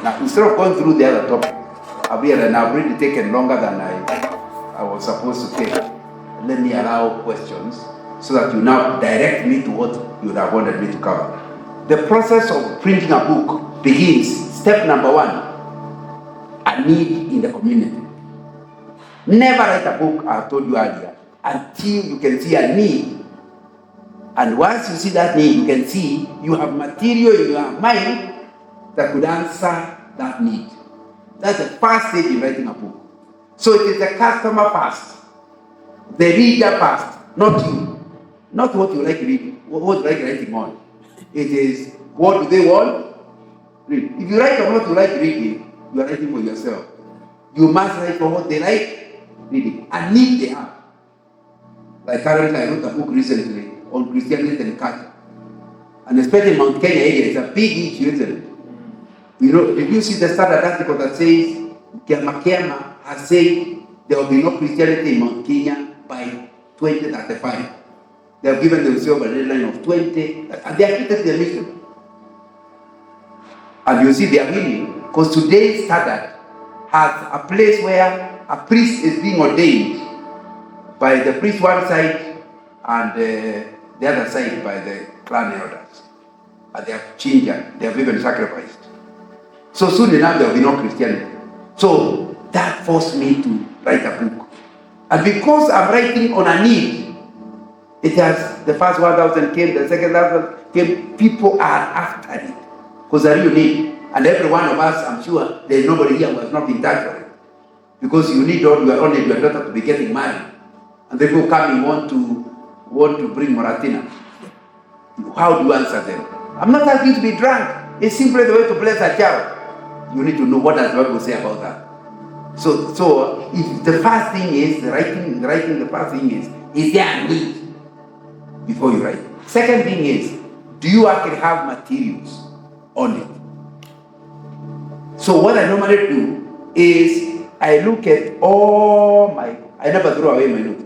Now, instead of going through the other topic, I've really taken longer than I was supposed to take. Let me allow questions so that you now direct me to what you would have wanted me to cover. The process of printing a book begins, step number 1, a need in the community. Never write a book, I told you earlier, until you can see a need. And once you see that need, you can see you have material in your mind that could answer that need. That's the first stage in writing a book. So it is the customer first, the reader first, not you. Not what you like reading, what you like writing on. It is what do they want? Read. If you write on what you like reading, you are writing for yourself. You must write for what they like reading, a need they have. Like currently, I wrote a book recently on Christianity and culture. And especially in Mount Kenya area, it's a big issue, isn't it? You know, did you see the Standard article that says Kiama has said there will be no Christianity in Mount Kenya by 2035? They have given themselves a deadline of 20, and they are committed to their mission. And you see they are winning, because today's Standard has a place where a priest is being ordained by the priest one side and the other side by the clan elders. And they have changed, they have even sacrificed. So soon enough there will be no Christianity. So that forced me to write a book. And because I'm writing on a need, it has, the first 1,000 came, the second 1,000 came, people are after it. Because I really need. And every one of us, I'm sure, there's nobody here who has not been touched for it. Because you need all, you are only your daughter to be getting married. And they will come and want to bring Moratina. How do you answer them? I'm not asking you to be drunk. It's simply the way to bless a child. You need to know what does the Bible say about that. So if the first thing is, the writing, the first thing is there a need before you write? Second thing is, do you actually have materials on it? So what I normally do is, I look at I never throw away my notes.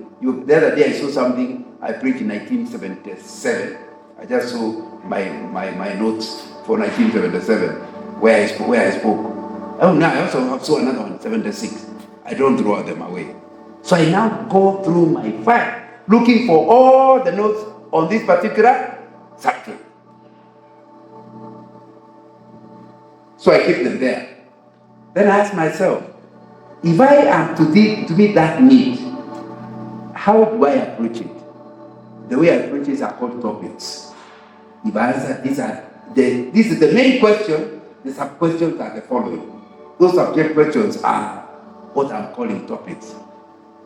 The other day I saw something I preached in 1977. I just saw my notes for 1977 where I spoke. Oh no, I also saw another one, 76. I don't throw them away. So I now go through my file looking for all the notes on this particular subject. So I keep them there. Then I ask myself, if I am to meet that need, how do I approach it? The way I approach it are called topics. If I answer this is the main question, the sub-questions are the following. Those subject questions are what I'm calling topics.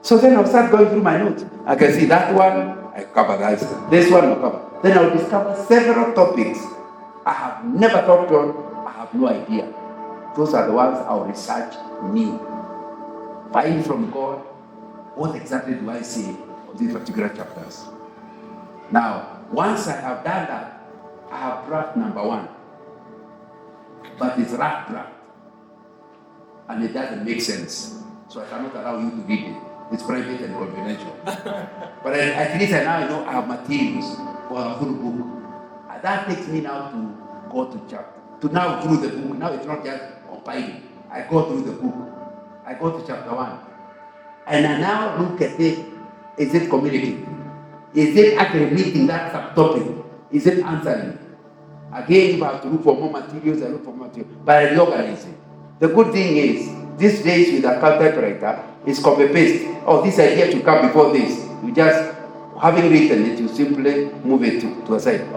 So then I'll start going through my notes. I can see that one, I cover that. This one, I cover. Then I'll discover several topics I have never talked on, I have no idea. Those are the ones I'll research new. Find from God, what exactly do I see of these particular chapters? Now, once I have done that, I have draft number 1. But it's rough draft. And it doesn't make sense. So I cannot allow you to read it. It's private and confidential. But at least I now know I have materials for a full book. And that takes me now to go to chapter. To now through the book. Now it's not just opining. I go through the book. I go to chapter 1. And I now look at it. Is it communicating? Is it actually meeting that subtopic? Is it answering? Again, if I have to look for more materials, I look for more materials. But I reorganize it. The good thing is, these days with a typewriter, it's copy-paste. Oh, this idea should come before this. You just, having written it, you simply move it to a side.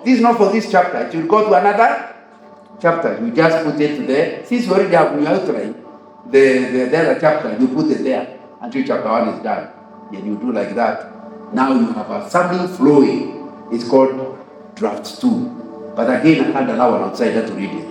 This is not for this chapter. It will go to another chapter. You just put it there. Since you already have your outline, the other chapter, you put it there until chapter 1 is done. And you do like that. Now you have a something flowing. It's called draft 2. But again, I can't allow an outsider to read it.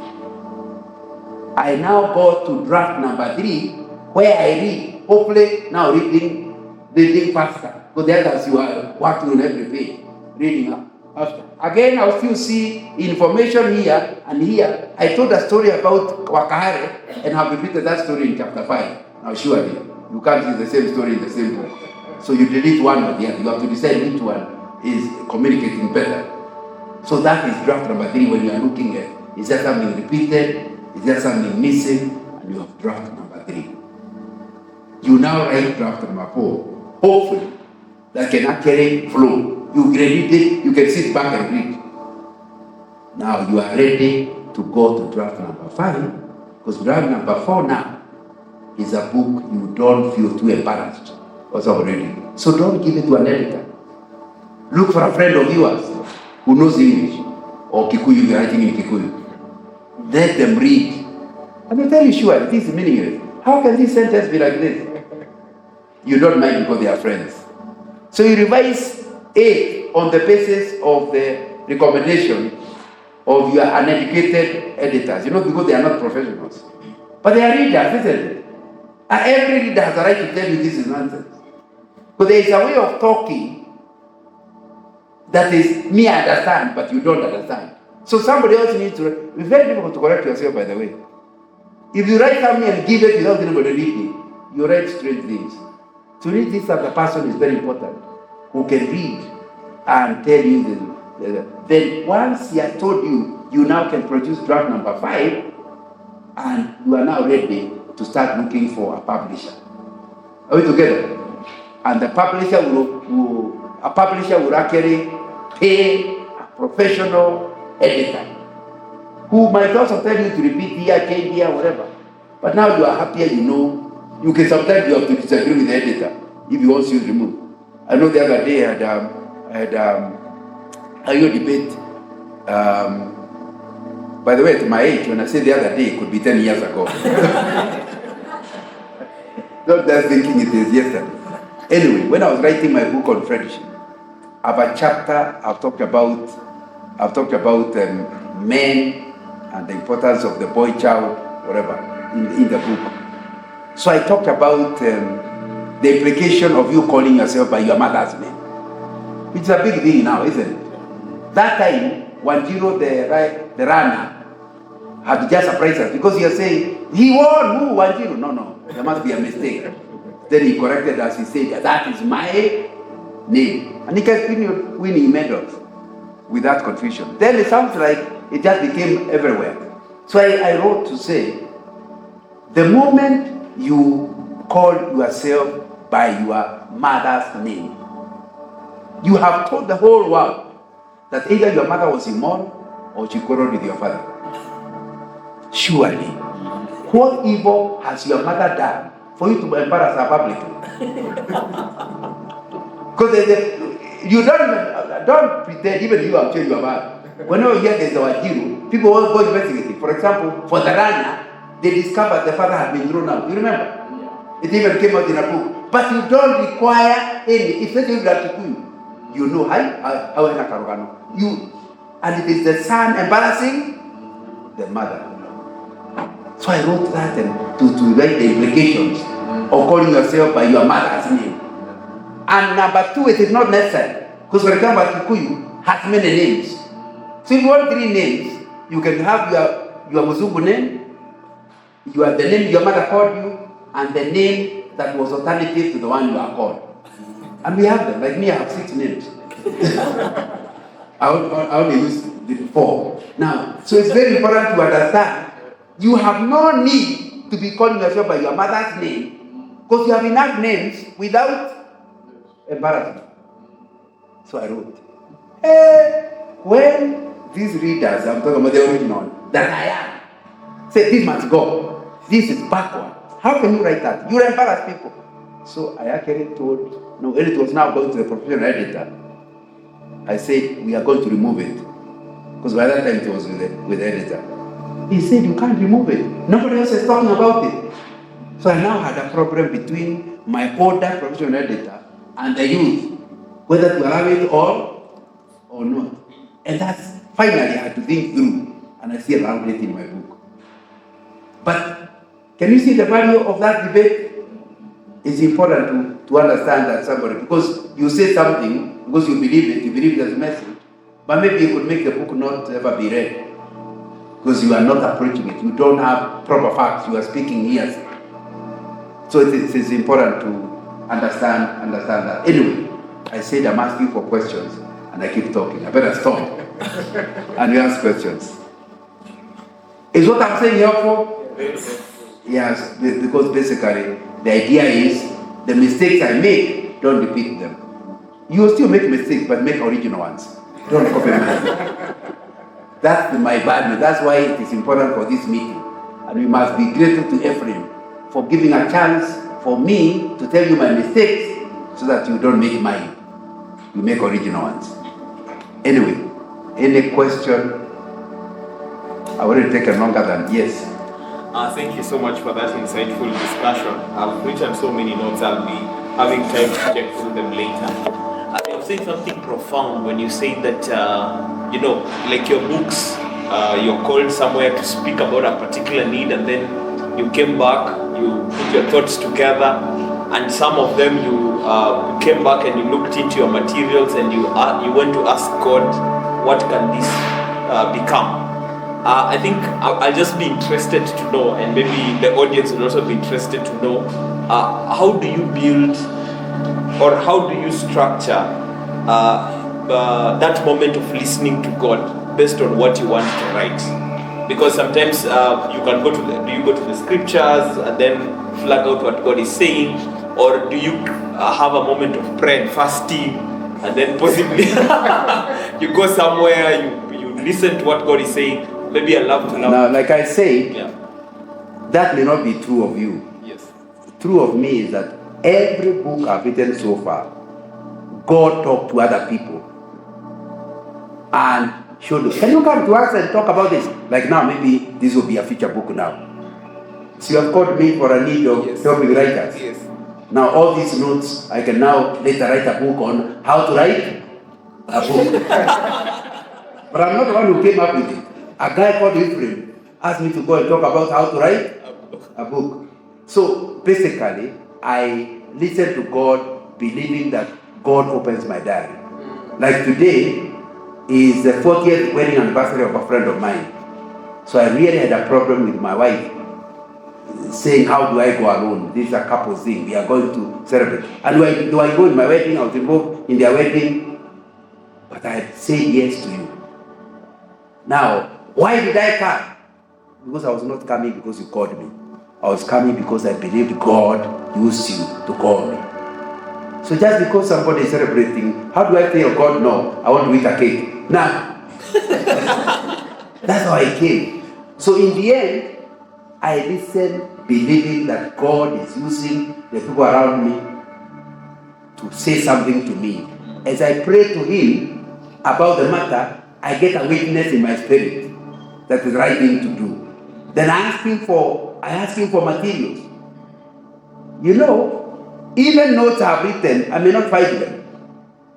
I now go to draft number 3, where I read. Hopefully, now reading faster. Because the others you are working on every page, reading after. Again, I'll still see information here and here. I told a story about Wakahare and have repeated that story in chapter 5. Now, surely, you can't see the same story in the same book. So you delete one or the other. You have to decide which one is communicating better. So that is draft number 3 when you are looking at. Is that something repeated? It's just something missing, and you have draft number 3. You now write draft number 4. Hopefully, that can actually flow. You read it, you can sit back and read. Now you are ready to go to draft number 5, because draft number 4 now is a book you don't feel too embarrassed of reading. So don't give it to an editor. Look for a friend of yours who knows English or Kikuyu, you're writing in Kikuyu. Let them read. And they tell you, sure, this is meaningless. How can this sentence be like this? You don't mind because they are friends. So you revise it on the basis of the recommendation of your uneducated editors. Because they are not professionals. But they are readers, isn't it? And every reader has a right to tell you this is nonsense. Because there is a way of talking that is, me I understand, but you don't understand. So somebody else needs to. It's very difficult to correct yourself, by the way. If you write something and give it without anybody reading, you write strange things. To read this as a person is very important, who can read and tell you then once he has told you, you now can produce draft number 5, and you are now ready to start looking for a publisher. Are we together? And the publisher will actually pay a professional editor who might also tell you to repeat here, change here, whatever. But now you are happier, you can sometimes you have to disagree with the editor if you want to remove. I know the other day I had a debate. By the way, at my age, when I say the other day, it could be 10 years ago. Not just thinking it is yesterday. Anyway, when I was writing my book on friendship, I have a chapter I've talked about men and the importance of the boy child, whatever, in the book. So I talked about the implication of you calling yourself by your mother's name. It's a big thing now, isn't it? That time, Wanjiru, the runner, had just surprised us because he was saying, he won, who, Wanjiru? No, there must be a mistake. Then he corrected us, he said, that is my name. And he kept winning medals with that confusion. Then it sounds like it just became everywhere. So I wrote to say, the moment you call yourself by your mother's name, you have told the whole world that either your mother was immoral or she quarreled with your father. Surely, what evil has your mother done for you to embarrass her publicly? Because you don't pretend, even you, I'm sure you are bad. Whenever you hear there's a Wanjiru, people will go investigate. For example, for the runner, they discovered the father had been thrown out. You remember? Yeah. It even came out in a book. But you don't require any, especially if you are Kikuyu. You know, and it is the son embarrassing the mother. So I wrote that and to write the implications of calling yourself by your mother's name. And number 2, it is not necessary. Because for example, Kikuyu has many names. So if you want 3 names, you can have your Muzungu name, you have the name your mother called you, and the name that was alternative to the one you are called. And we have them. Like me, I have 6 names. I only use the 4. Now, so it's very important to understand you have no need to be calling yourself by your mother's name because you have enough names without embarrassment. So I wrote, when these readers, I'm talking about the original, that I am, say this must go, this is backward. How can you write that? You embarrass people. So I actually told, when it was now going to the professional editor, I said, we are going to remove it. Because by that time it was with the editor. He said, you can't remove it. Nobody else is talking about it. So I now had a problem between my older professional editor and the youth, whether to allow it all or not. And that's finally I had to think through, and I still allowed it in my book. But can you see the value of that debate? It's important to understand that somebody, because you say something, because you believe there's a message, but maybe you could make the book not ever be read. Because you are not approaching it. You don't have proper facts. You are speaking hearsay. So it is important to understand that. Anyway, I said I'm asking for questions, and I keep talking. I better stop. And you ask questions. Is what I'm saying helpful? Yes, because basically the idea is the mistakes I make, don't repeat them. You will still make mistakes, but make original ones. Don't copy mine. That's my value. That's why it is important for this meeting. And we must be grateful to Ephraim for giving a chance for me to tell you my mistakes so that you don't make mine. You make original ones. Anyway, any question? I wouldn't take it longer than yes. Thank you so much for that insightful discussion. I've written so many notes. I'll be having time to check through them later. You've said something profound when you say that, like your books, you're called somewhere to speak about a particular need, and then you came back, you put your thoughts together, and some of them you came back and you looked into your materials and you went to ask God, what can this become? I think I'll just be interested to know, and maybe the audience will also be interested to know, how do you build or how do you structure that moment of listening to God based on what you want to write? Because sometimes you can go to do you go to the scriptures and then flag out what God is saying, or do you have a moment of prayer and fasting and then possibly you go somewhere, you listen to what God is saying? Maybe I love to know. Now, like I say, that may not be true of you. Yes. True of me is that every book I've written so far, God talked to other people and showed them, can you come to us and talk about this? Like now, maybe this will be a future book now. So you have called me for a need of helping writers. Yes. Now all these notes, I can now later write a book on how to write a book. But I'm not the one who came up with it. A guy called Ephraim asked me to go and talk about how to write a book. So basically, I listen to God, believing that God opens my diary. Like today is the 40th wedding anniversary of a friend of mine. So I really had a problem with my wife, saying, how do I go alone? This is a couple thing. We are going to celebrate. And do I go in my wedding? I was involved in their wedding. But I had said yes to you. Now, why did I come? Because I was not coming because you called me. I was coming because I believed God used you to call me. So just because somebody is celebrating, how do I tell God, no, I want to eat a cake? Now, that's how I came. So in the end, I listened, believing that God is using the people around me to say something to me. As I pray to Him about the matter, I get a witness in my spirit that is right thing to do. Then I ask Him for materials. You know, even notes I've written, I may not find them.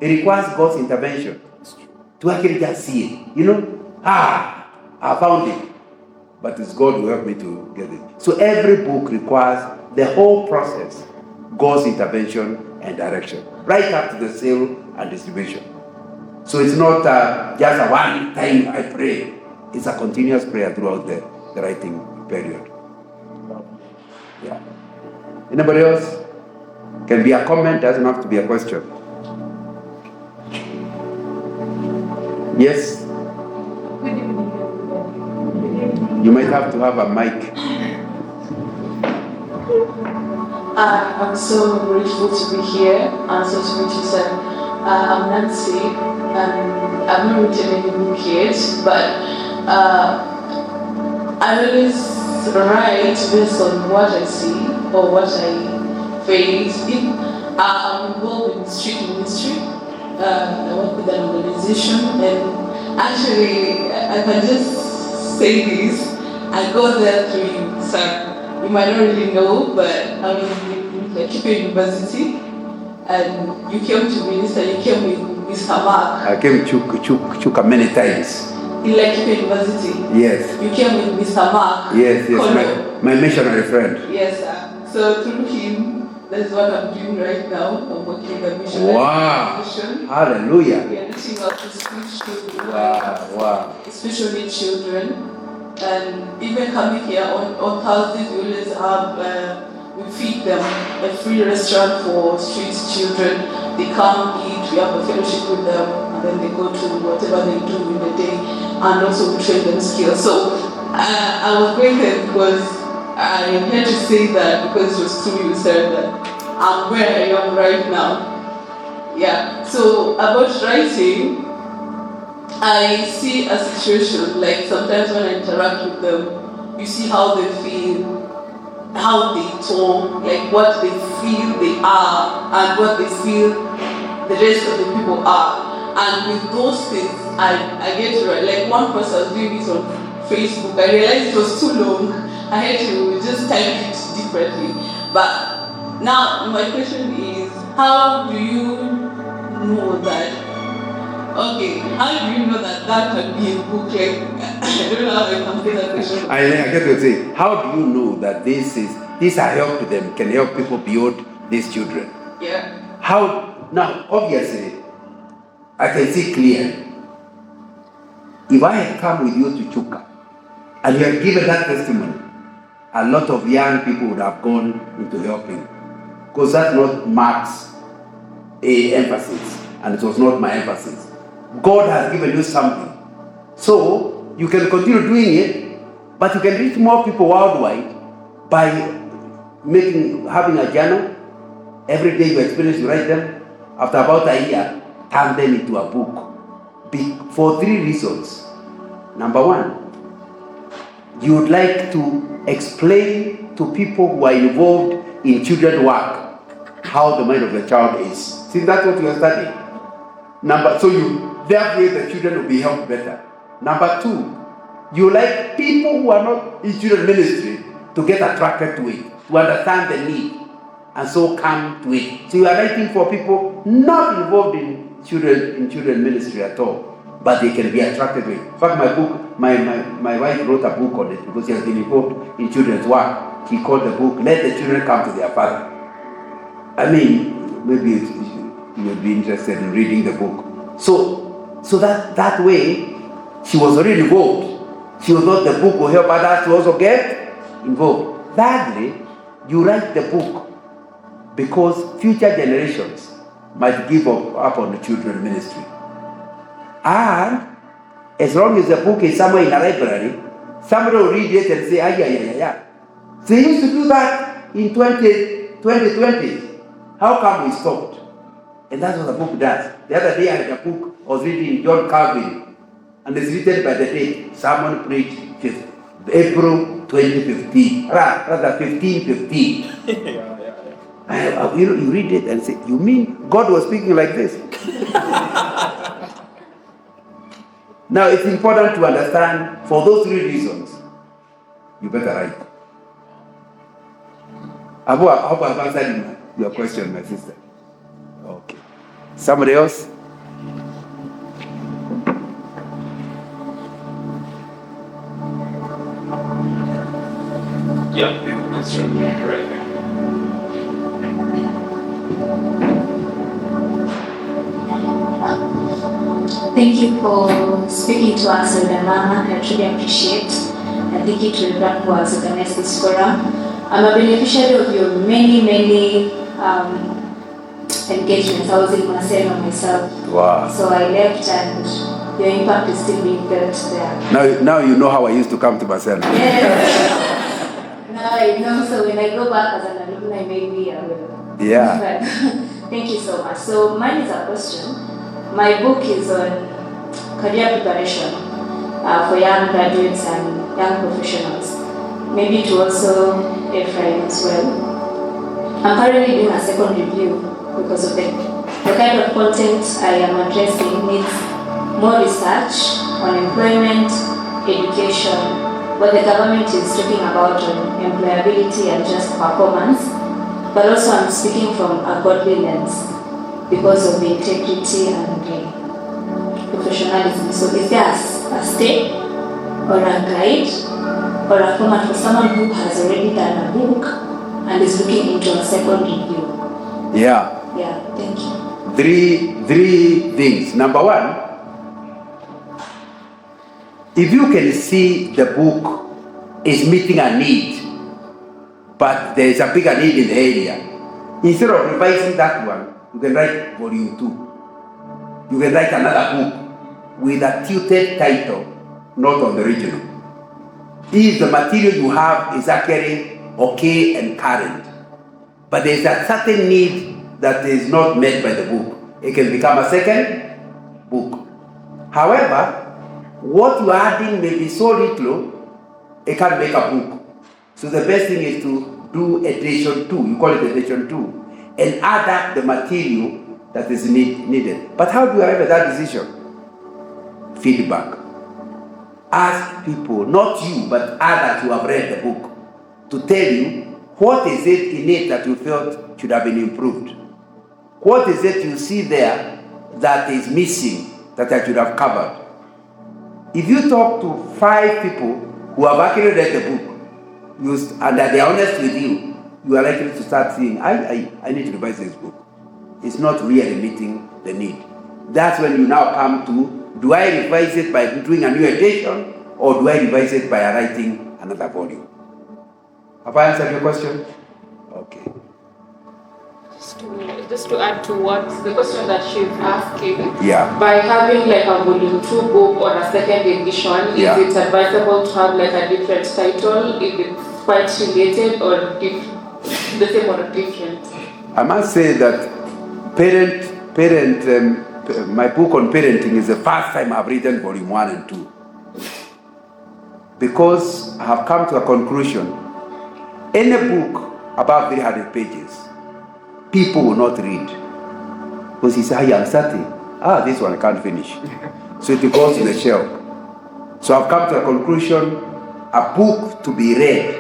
It requires God's intervention to actually just see it. You know, I found it. But it's God who helped me to get it. So every book requires the whole process, God's intervention and direction, right up to the sale and distribution. So it's not just a one time I pray. It's a continuous prayer throughout the writing period. Yeah. Anybody else? Can be a comment, doesn't have to be a question. Yes? You might have to have a mic. I'm so grateful to be here. So to meet you, sir. I'm Nancy, and I've not written any book yet, but I always write based on what I see or what I face. I'm involved in street ministry. I work with an organization, and actually, I can just say this. I got there through you, sir. You might not really know, but I'm in Laikipia University, and you came to minister. You came with Mr. Mark. I came Chuka many times. In Laikipia University. Yes. You came with Mr. Mark. Yes, my missionary friend. Yes, sir. So through him, that's what I'm doing right now. I'm working with a missionary. Wow. Mission. Hallelujah. We are reaching out to school children. Wow. Especially children. And even coming here on Thursdays, we always have, we feed them a free restaurant for street children. They come eat, we have a fellowship with them, and then they go to whatever they do in the day, and also we train them skills. So I was going there because I had to say that because it was true you said that I'm where I am right now. Yeah, so about writing, I see a situation like sometimes when I interact with them, you see how they feel, how they talk, like what they feel they are, and what they feel the rest of the people are. And with those things, I get to write. Like one person was doing it on Facebook, I realized it was too long. I had to just type it differently. But now my question is, how do you know that? Okay, how do you know that that can be a book? Like, I don't know how I can say that question. I get to say, how do you know that these are help to them, can help people beyond these children? Yeah. How now? Obviously, I can see clearly. If I had come with you to Chuka and you had given that testimony, a lot of young people would have gone into helping, because that's not Mark's emphasis, and it was not my emphasis. God has given you something, so you can continue doing it, but you can reach more people worldwide by having a journal. Every day you experience, you write them. After about a year, turn them into a book. For 3 reasons. Number 1, you would like to explain to people who are involved in children's work how the mind of the child is. See, that's what you are studying. So you therefore the children will be helped better. Number 2, you like people who are not in children ministry to get attracted to it, to understand the need, and so come to it. So you are writing for people not involved in children ministry at all, but they can be attracted to it. In fact, my wife wrote a book on it because she has been involved in children's work. She called the book "Let the Children Come to Their Father." I mean, maybe you would be interested in reading the book. So that way, she was already involved. She was not the book will help others to also get involved. Thirdly, you write the book because future generations might give up on the children ministry. And as long as the book is somewhere in a library, somebody will read it and say, yeah. They used to do that in 2020. How come we stopped? And that's what the book does. The other day I had a book, I was reading John Calvin, and it's written by the date. Someone preached April 2015, rather 1515. You read it and say, you mean God was speaking like this? Now it's important to understand, for those 3 reasons, you better write. I hope I've answered your question, my sister. Okay. Somebody else? Yeah, that's right. Thank you for speaking to us, Mama. I truly appreciate. And thank you to everyone who has organized this forum. I'm a beneficiary of your many engagements. I was in Maseno myself. Wow. So I left, and your impact is still being felt there. Now you know how I used to come to Maseno. Yes. Now I know. So when I go back as an alumni, maybe I will. Yeah. But thank you so much. So mine is a question. My book is on career preparation for young graduates and young professionals, maybe to also Ephraim as well. I'm currently doing a second review because of the kind of content I am addressing needs more research on employment, education, what the government is talking about on employability and just performance, but also I'm speaking from a godly lens because of the integrity and professionalism. So is there a step or a guide or a format for someone who has already done a book and is looking into a second review? Yeah. Yeah, thank you. Three things. Number 1, if you can see the book is meeting a need, but there is a bigger need in the area, instead of revising that one, you can write volume 2. You can write another book with a tutored title, not on the original. if the material you have is actually okay and current, but there's a certain need that is not met by the book, it can become a second book. However, what you are adding may be so little, it can't make a book. So the best thing is to do edition 2, you call it edition 2, and add up the material that is needed. But how do you arrive at that decision? Feedback. Ask people, not you, but others who have read the book, to tell you what is it in it that you felt should have been improved. What is it you see there that is missing that I should have covered? If you talk to 5 people who have actually read the book, and that they are honest with you, you are likely to start saying, I need to revise this book. It's not really meeting the need. That's when you now come to, do I revise it by doing a new edition, or do I revise it by writing another volume? Have I answered your question? Okay. Just to add to what the question that she's asking, Yeah. by having like a volume 2 book or a second edition, Yeah. is it advisable to have like a different title if it's quite related, or if the same or different? I must say that my book on parenting is the first time I've written volume 1 and 2. Because I have come to a conclusion, any book above 300 pages, people will not read. Because he says, I'm starting. This one I can't finish. So it goes to the shelf. So I've come to a conclusion, a book to be read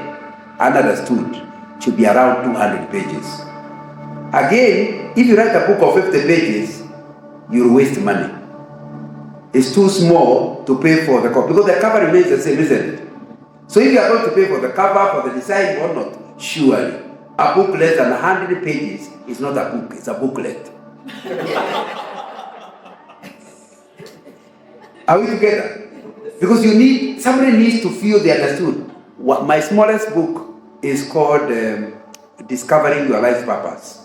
and understood should be around 200 pages. Again, if you write a book of 50 pages, you'll waste money. It's too small to pay for the cover, because the cover remains the same, isn't it? So if you are going to pay for the cover, for the design or not, surely a book less than 100 pages is not a book, it's a booklet. Are we together? Because somebody needs to feel they understood. My smallest book is called Discovering Your Life's Purpose.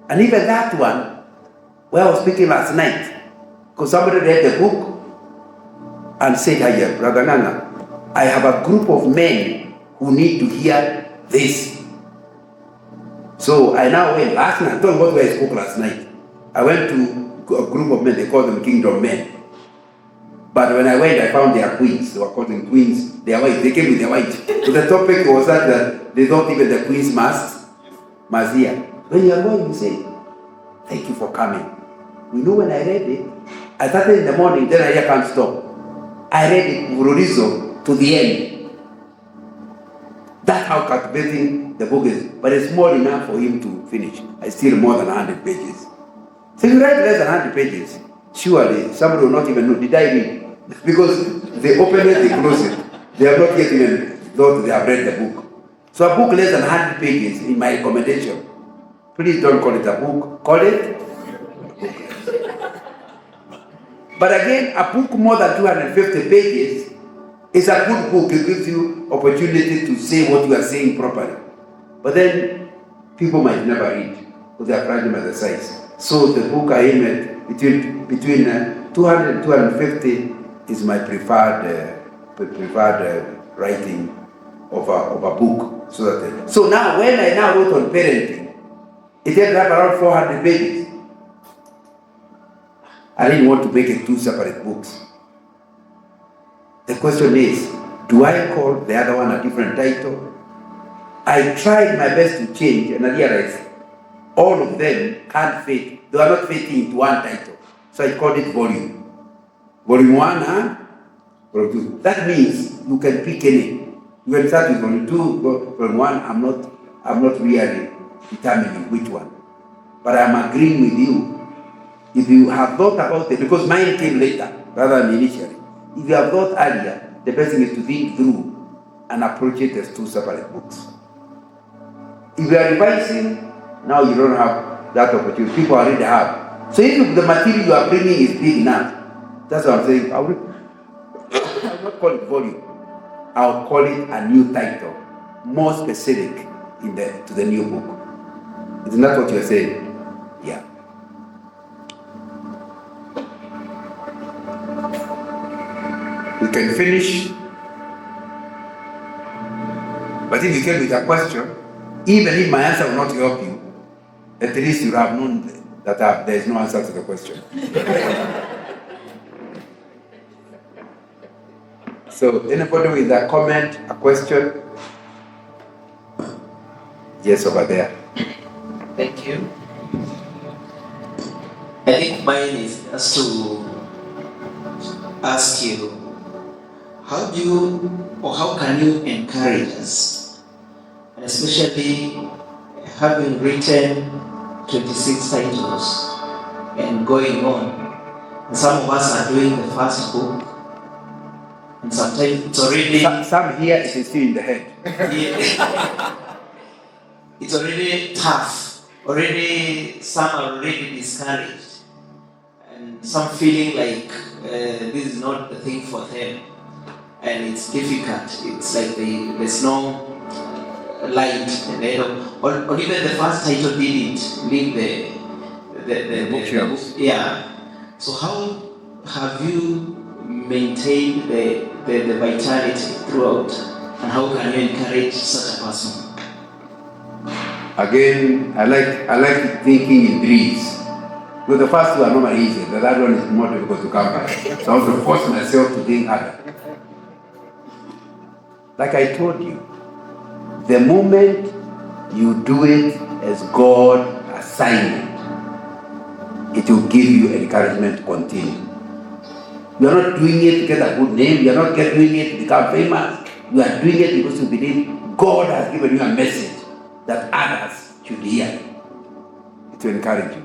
And even that one, where I was speaking last night, because somebody read the book and said, "Hiya, Brother Nana, I have a group of men who need to hear this." So I now went last night, I told what I spoke last night. I went to a group of men, they call them Kingdom Men. But when I went, I found their queens. They were called them queens. They are white. They came with their white. So the topic was that they thought even the queens must hear. When you are going, you say, "Thank you for coming." You know, when I read it, I started in the morning, then I can't stop. I read it Mururizo to the end. That's how captivating the book is. But it's small enough for him to finish. It's still more than 100 pages. So if you write less than 100 pages, surely somebody will not even know, did I read? Because they open it, they close it. They have not yet even thought they have read the book. So a book less than 100 pages, in my recommendation, please don't call it a book, call it a book. But again, a book more than 250 pages is a good book. It gives you opportunity to say what you are saying properly. But then people might never read because they are frightened by the size. So the book I aim at between 200 and 250 is my preferred writing of a book. So now when I now wrote on parenting, it ended up around 400 pages. I didn't want to make it 2 separate books. The question is, do I call the other one a different title? I tried my best to change, and I realized all of them can't fit. They are not fitting into one title. So I called it volume. Volume 1, volume 2. That means you can pick any. You can start with volume 2, volume 1. I'm not really determining which one. But I'm agreeing with you. If you have thought about it, because mine came later rather than initially. If you have thought earlier, the best thing is to think through and approach it as 2 separate books. If you are revising, now you don't have that opportunity. People already have. So if the material you are bringing is big enough, that's what I'm saying. I will not call it volume. I'll call it a new title, more specific to the new book. Isn't that what you're saying? Yeah. We can finish But if you came with a question, even if my answer will not help you, at least you have known that there is no answer to the question. So, anybody with a comment, a question? Yes, over there. Thank you. I think mine is just to ask you, how can you encourage us, and especially having written 26 titles and going on, and some of us are doing the first book, and sometimes it's already... Some here it is still in the head. It's already tough, already some are already discouraged, and some feeling like this is not the thing for them, and it's difficult. It's like there's no light, and or even the first title didn't leave the bookshelves. Yeah. So how have you maintained the vitality throughout, and how can you encourage such a person? Again, I like thinking in threes. Well, the first two are normally easy, the third one is more difficult to come by. So I have to force myself to think harder. Like I told you, the moment you do it as God assigned it will give you encouragement to continue. You are not doing it to get a good name, you are not doing it to become famous. You are doing it because you believe God has given you a message that others should hear. It will encourage you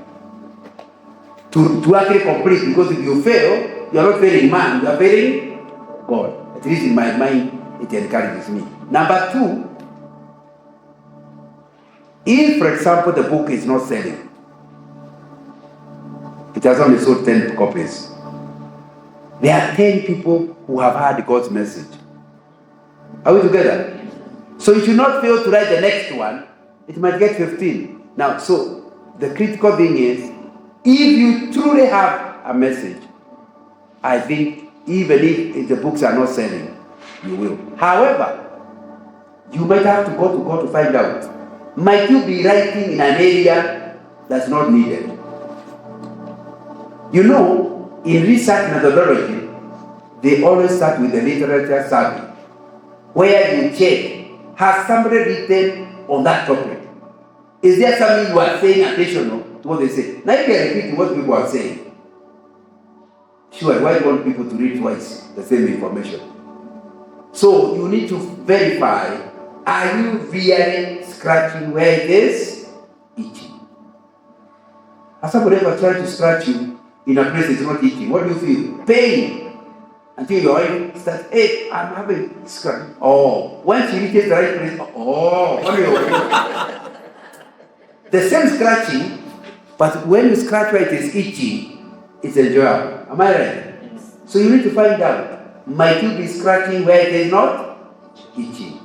to actually complete, because if you fail, you are not failing man, you are failing God. At least in my mind, it encourages me. Number two, if, for example, the book is not selling, it has only sold 10 copies, there are 10 people who have heard God's message. Are we together? So you should not fail to write the next one. It might get 15. Now, so the critical thing is, if you truly have a message, I think even if the books are not selling, you will. However, you might have to go to God to find out. Might you be writing in an area that's not needed? You know, in research methodology, they always start with the literature survey, where you check, has somebody written on that topic? Is there something you are saying additional to what they say? Now you can repeat what people are saying. Sure, why do you want people to read twice the same information? So you need to verify, are you really scratching where it is itching? Has somebody ever tried to scratch you in a place it's not itching? What do you feel? Pain. Until your eye starts, hey, I'm having scratch. Oh, once you reach the right place, oh, what are you doing? The same scratching, but when you scratch where it is itchy, it's enjoyable. Am I right? Yes. So you need to find out, might you be scratching where it is not itchy?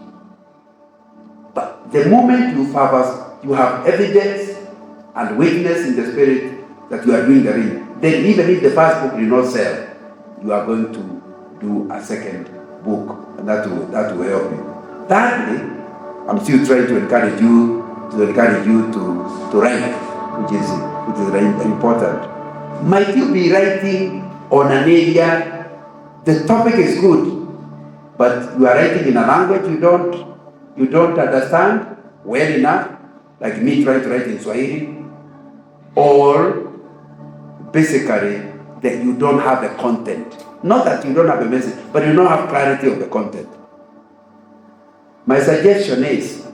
But the moment you have evidence and witness in the spirit that you are doing the reading, then even if the first book did not sell, you are going to do a second book, and that will help you. Thirdly, I'm still trying to encourage you to write, which is very important. Might you be writing on an area, the topic is good, but you are writing in a language you don't understand well enough, like me trying to write in Swahili, or basically that you don't have the content. Not that you don't have a message, but you don't have clarity of the content. My suggestion is,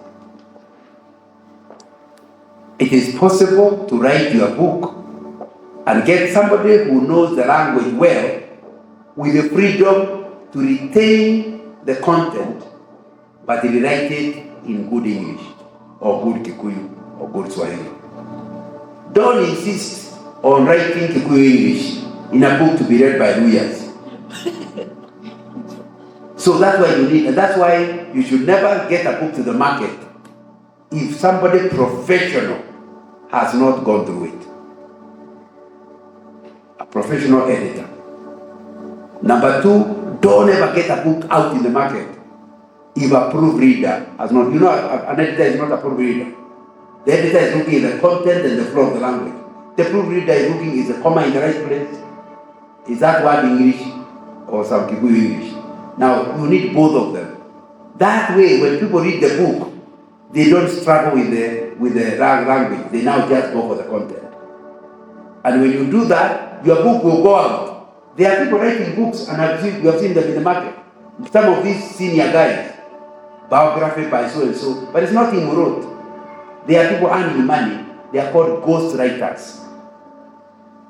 it is possible to write your book and get somebody who knows the language well with the freedom to retain the content, but rewrite it in good English, or good Kikuyu, or good Swahili. Don't insist on writing Kikuyu English in a book to be read by lawyers. So that's why that's why you should never get a book to the market if somebody professional has not gone through it. A professional editor. Number two, don't ever get a book out in the market if a proofreader has not, an editor is not a proofreader. The editor is looking at the content and the flow of the language. The proofreader is looking, is the comma in the right place? Is that word English or some Kikuyu English? Now, you need both of them. That way, when people read the book, they don't struggle with the language. They now just go for the content. And when you do that, your book will go out. There are people writing books, and you have seen them in the market. Some of these senior guys, biography by so and so, but it's not him who wrote. They are people earning money. They are called ghost writers.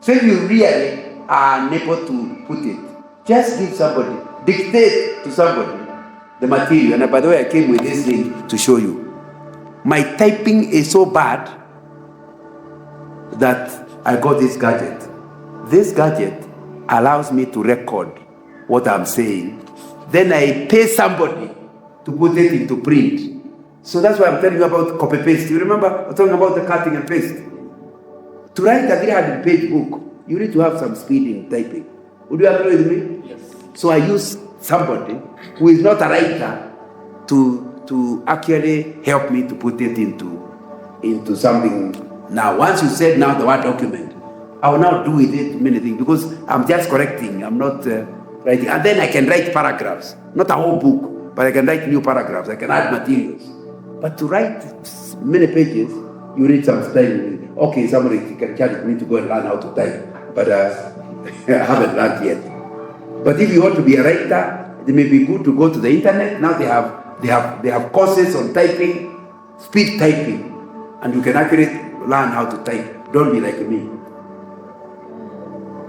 So if you really are unable to put it, just give somebody, dictate to somebody the material. And by the way, I came with this thing to show you. My typing is so bad that I got this gadget. This gadget allows me to record what I'm saying. Then I pay somebody to put it into print. So that's why I'm telling you about copy paste. You remember I was talking about the cutting and paste? To write a 300-page book, you need to have some speed in typing. Would you agree with me? Yes. So I use somebody who is not a writer to actually help me to put it into something. Now, once you said now the word document, I will now do with it many things because I'm just correcting. I'm not writing. And then I can write paragraphs, not a whole book, but I can write new paragraphs. I can add materials. But to write many pages, you need some time. Okay, somebody can challenge me to go and learn how to type, but I haven't learned yet. But if you want to be a writer, it may be good to go to the internet. Now they have courses on typing, speed typing, and you can actually learn how to type. Don't be like me.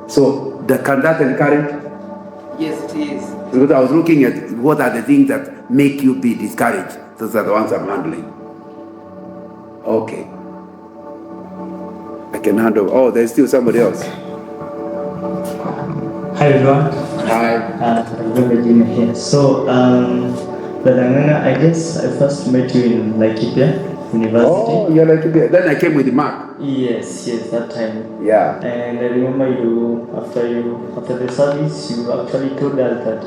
So can that encourage? Yes, it is. Because I was looking at what are the things that make you be discouraged. Those are the ones I'm handling. Okay. I can handle. Oh, there's still somebody else. Hi everyone. Hi. I'm Junior here. So, I guess I first met you in Laikipia University. Oh, you're Laikipia. Then I came with Mark. Yes, that time. Yeah. And I remember after the service, you actually told us that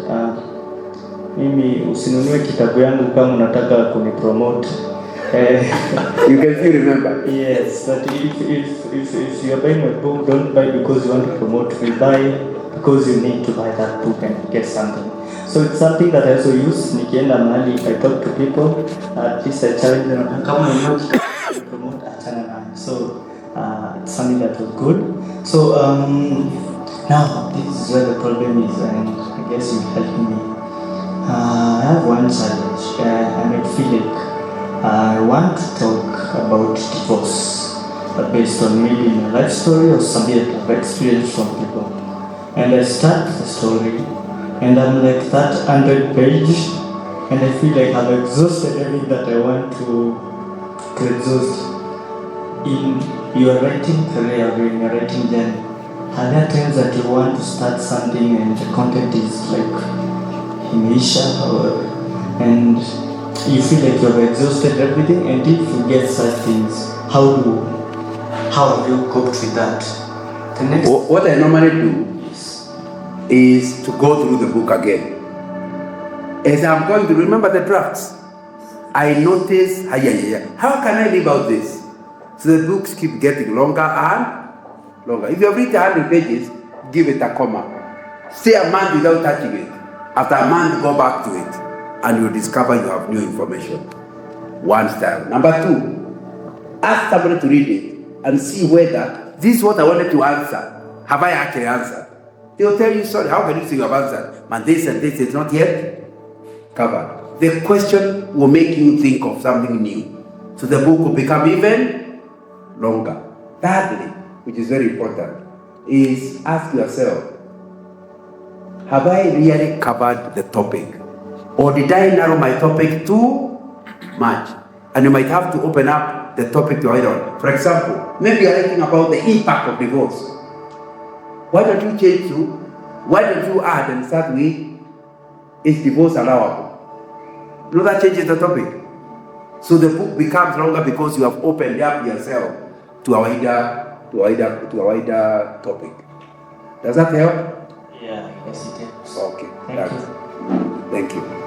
mimi usinunue kitabu yangu kama unataka kunipromote. You can still remember. Yes, but if you are buying my book, don't buy because you want to promote me. Buy because you need to buy that book and get something. So it's something that I also use. Nikienda mahali, if I talk to people, at least I challenge them. Kama unataka promote, achana nayo. So it's something that was good. So now this is where the problem is, and I guess you help me. I have one challenge. I might feel like I want to talk about divorce, based on maybe my life story or something that I've experienced from people. And I start the story, and I'm like that 100 page, and I feel like I've exhausted everything that I want to exhaust. In your writing career or in your writing journey, are there times that you want to start something and the content is like and you feel like you have exhausted everything, and if you get such things, how have you coped with that? What I normally do is to go through the book again. As I'm going to remember the drafts, I notice, how can I live out this? So the books keep getting longer and longer. If you have written 100 pages, give it a comma. Stay a month without touching it. After a month, go back to it, and you discover you have new information. One style. Number two, ask somebody to read it and see whether this is what I wanted to answer. Have I actually answered? They will tell you, sorry, how can you say you have answered? Man, this and this is not yet covered. The question will make you think of something new. So the book will become even longer. Thirdly, which is very important, is ask yourself, have I really covered the topic? Or did I narrow my topic too much? And you might have to open up the topic to either. For example, maybe you're writing about the impact of divorce. Why don't you add and start with, is divorce allowable? No, that changes the topic. So the book becomes longer because you have opened up yourself to a wider topic. Does that help? Yeah, yes it helps. Okay. Thank you. Thank you.